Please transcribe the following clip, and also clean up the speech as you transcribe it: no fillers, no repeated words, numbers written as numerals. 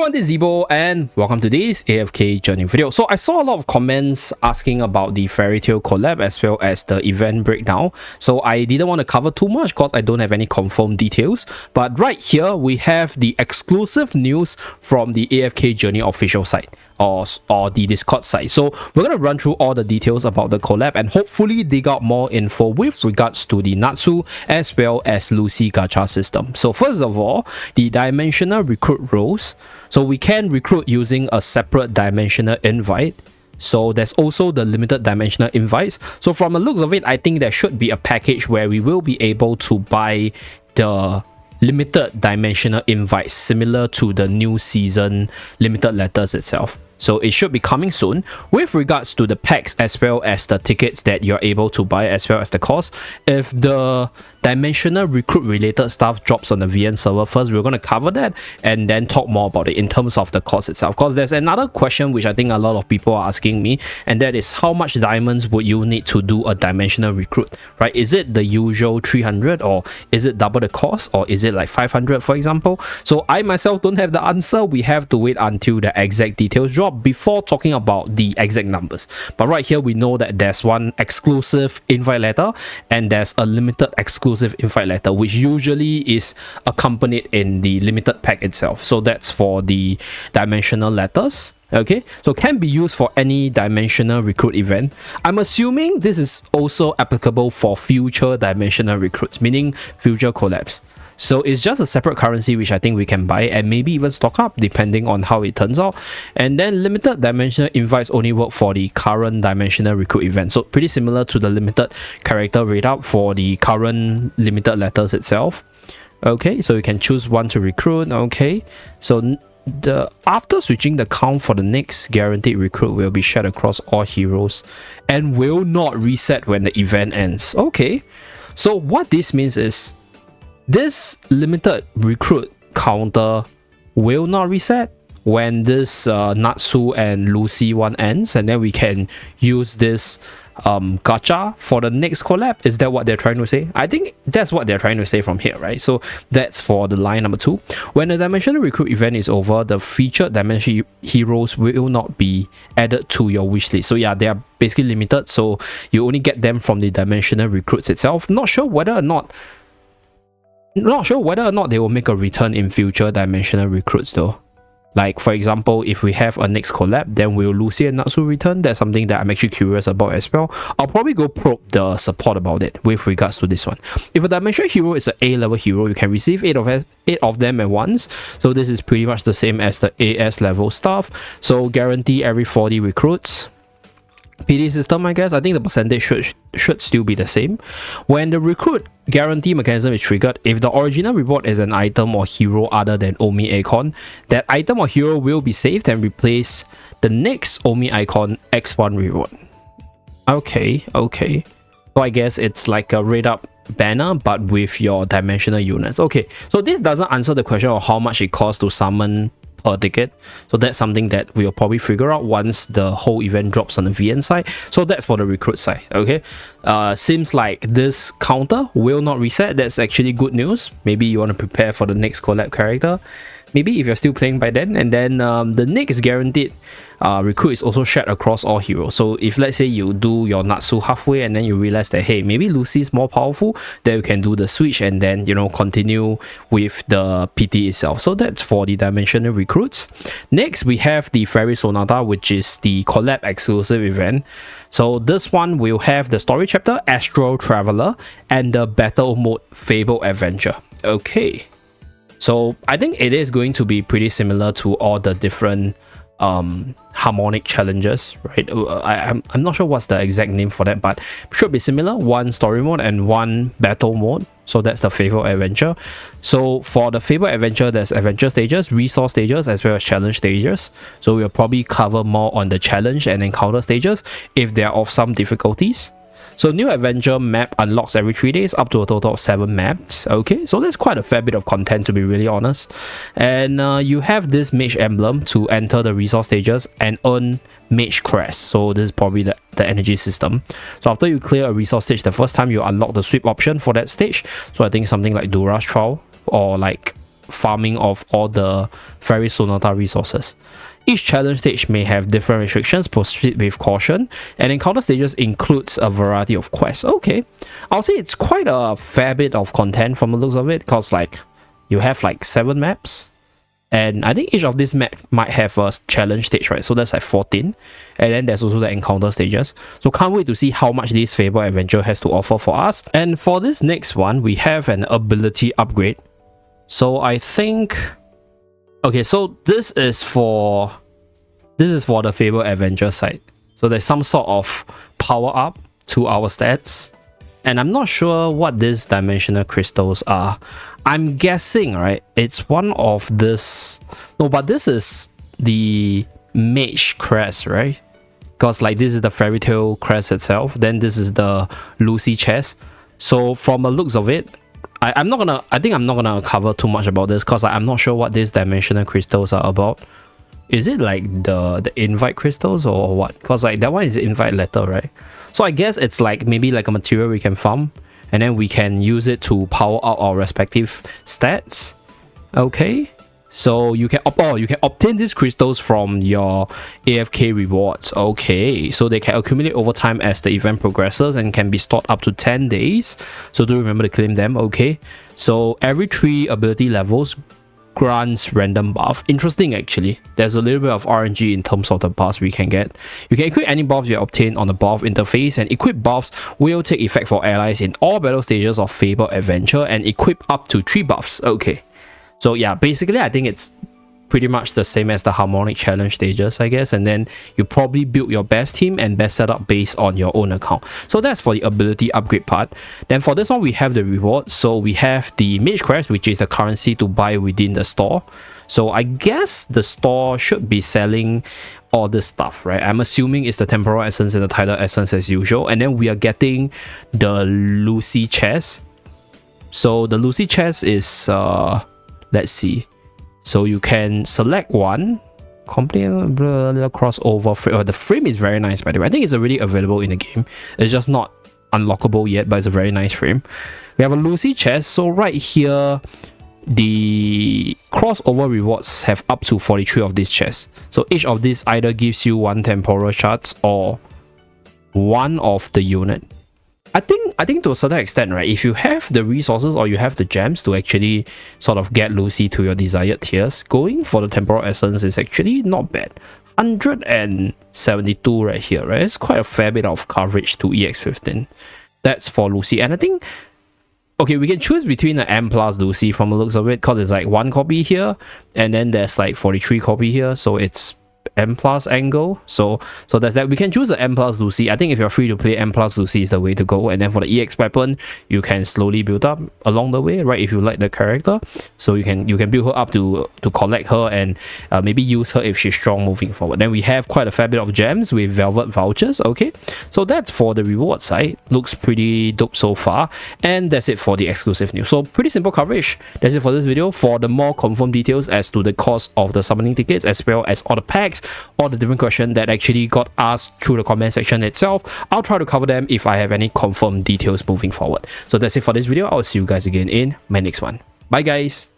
everyone, this is Zeeebo and welcome to this AFK journey video. So I saw a lot of comments asking about the Fairy Tail collab as well as the event breakdown. So I didn't want to cover too much because I don't have any confirmed details. But right here we have the exclusive news from the AFK journey official site or the Discord site. So we're going to run through all the details about the collab and hopefully dig out more info with regards to the Natsu as well as Lucy gacha system. So first of all, the dimensional recruit roles. So we can recruit using a separate dimensional invite. So there's also the limited dimensional invites. So from the looks of it, I think there should be a package where we will be able to buy the limited dimensional invites similar to the new season limited letters itself. So it should be coming soon. With regards to the packs as well as the tickets that you're able to buy as well as the cost, if the dimensional recruit related stuff drops on the VN server first, we're going to cover that and then talk more about it in terms of the cost itself. Because there's another question which I think a lot of people are asking me, and that is how much diamonds would you need to do a dimensional recruit, right? Is it the usual 300 or is it double the cost or is it like 500 for example? So I myself don't have the answer. We have to wait until the exact details drop before talking about the exact numbers. But right here we know that there's one exclusive invite letter and there's a limited exclusive invite letter which usually is accompanied in the limited pack itself. So that's for the dimensional letters. Okay, so can be used for any dimensional recruit event. I'm assuming this is also applicable for future dimensional recruits, meaning future collabs. So it's just a separate currency which I think we can buy and maybe even stock up depending on how it turns out. And then limited dimensional invites only work for the current dimensional recruit event. So pretty similar to the limited character rate up for the current limited letters itself. Okay, so you can choose one to recruit. Okay, so after switching the count for the next guaranteed recruit will be shared across all heroes and will not reset when the event ends. Okay, so what this means is this limited recruit counter will not reset when this Natsu and Lucy one ends, and then we can use this gacha for the next collab. Is that what they're trying to say? I think that's what they're trying to say from here, right? So that's for the line number 2. When the dimensional recruit event is over, the featured dimension heroes will not be added to your wish list. So yeah, they are basically limited, so you only get them from the dimensional recruits itself. Not sure whether or not they will make a return in future dimensional recruits though. Like for example, if we have a next collab, then will Lucy and Natsu return? That's something that I'm actually curious about as well. I'll probably go probe the support about it with regards to this one. If a dimensional hero is an A level hero, you can receive 8 of them at once. So this is pretty much the same as the AS level stuff. So guarantee every 40 recruits. PD system, I guess. I think the percentage should still be the same. When the recruit guarantee mechanism is triggered, if the original reward is an item or hero other than Omi icon, that item or hero will be saved and replace the next Omi icon X1 reward. Okay. So I guess it's like a rate up banner but with your dimensional units. Okay, so this doesn't answer the question of how much it costs to summon per ticket. So that's something that we'll probably figure out once the whole event drops on the VN side. So that's for the recruit side. Okay, seems like this counter will not reset. That's actually good news. Maybe you want to prepare for the next collab character, maybe if you're still playing by then. And then the next guaranteed recruit is also shared across all heroes. So if let's say you do your Natsu halfway and then you realize that hey, maybe Lucy's more powerful, then you can do the switch and then continue with the PT itself. So that's for the dimensional recruits. Next we have the Fairy Sonata, which is the collab exclusive event. So this one will have the story chapter Astral Traveler and the battle mode Fable Adventure. Okay, so I think it is going to be pretty similar to all the different harmonic challenges, right? I'm not sure what's the exact name for that, but should be similar. One story mode and one battle mode. So that's the Fable Adventure. So for the Fable Adventure, there's adventure stages, resource stages, as well as challenge stages. So we'll probably cover more on the challenge and encounter stages if they are of some difficulties. So new adventure map unlocks every 3 days, up to a total of 7 maps. Okay, so that's quite a fair bit of content to be really honest. And you have this mage emblem to enter the resource stages and earn mage crest. So this is probably the energy system. So after you clear a resource stage the first time, you unlock the sweep option for that stage. So I think something like Dura's Trial or like farming of all the Fairy Sonata resources. Each challenge stage may have different restrictions, proceed with caution, and encounter stages includes a variety of quests. Okay, I'll say it's quite a fair bit of content from the looks of it, because like you have like 7 maps, and I think each of these maps might have a challenge stage, right? So that's like 14, and then there's also the encounter stages. So can't wait to see how much this Fable Adventure has to offer for us. And for this next one, we have an ability upgrade. So I think, okay, so this is for the Fable Adventure side. So there's some sort of power up to our stats, and I'm not sure what these dimensional crystals are. I'm guessing, right, it's one of this. No, but this is the mage crest, right? Because like this is the fairy tale crest itself, then this is the Lucy chest. So from the looks of it, I think I'm not gonna cover too much about this, because I'm not sure what these dimensional crystals are about. Is it like the invite crystals or what? Because like that one is invite letter, right? So I guess it's like maybe like a material we can farm, and then we can use it to power up our respective stats. Okay, so you can obtain these crystals from your AFK rewards. Okay, so they can accumulate over time as the event progresses and can be stored up to 10 days. So do remember to claim them. Okay, so every 3 ability levels grants random buff. Interesting, actually. There's a little bit of RNG in terms of the buffs we can get. You can equip any buffs you obtain on the buff interface, and equip buffs will take effect for allies in all battle stages of Fable Adventure, and equip up to 3 buffs. Okay, so yeah, basically I think it's pretty much the same as the harmonic challenge stages, I guess, and then you probably build your best team and best setup based on your own account. So that's for the ability upgrade part. Then for this one, we have the rewards. So we have the mage crest, which is the currency to buy within the store. So I guess the store should be selling all this stuff, right? I'm assuming it's the temporal essence and the tidal essence as usual. And then we are getting the Lucy chest. So the Lucy chest is let's see. So you can select one, complete crossover frame. The frame is very nice, by the way. I think it's already available in the game. It's just not unlockable yet, but it's a very nice frame. We have a Lucy chest. So right here, the crossover rewards have up to 43 of these chests. So each of these either gives you 1 temporal shards or 1 of the unit. I think to a certain extent, right, if you have the resources or you have the gems to actually sort of get Lucy to your desired tiers, going for the temporal essence is actually not bad. 172 right here, right? It's quite a fair bit of coverage to EX15. That's for Lucy. And I think, okay, we can choose between the M plus Lucy from the looks of it, because it's like 1 copy here, and then there's like 43 copy here, so it's M plus angle. So that's that. We can choose the M plus Lucy. I think if you're free to play, M plus Lucy is the way to go. And then for the EX weapon, you can slowly build up along the way, right? If you like the character, so you can build her up to collect her and maybe use her if she's strong moving forward. Then we have quite a fair bit of gems with velvet vouchers. Okay, so that's for the reward side. Looks pretty dope so far. And that's it for the exclusive news. So pretty simple coverage. That's it for this video. For the more confirmed details as to the cost of the summoning tickets, as well as all the packs, all the different questions that actually got asked through the comment section itself, I'll try to cover them if I have any confirmed details moving forward. So that's it for this video. I'll see you guys again in my next one. Bye guys.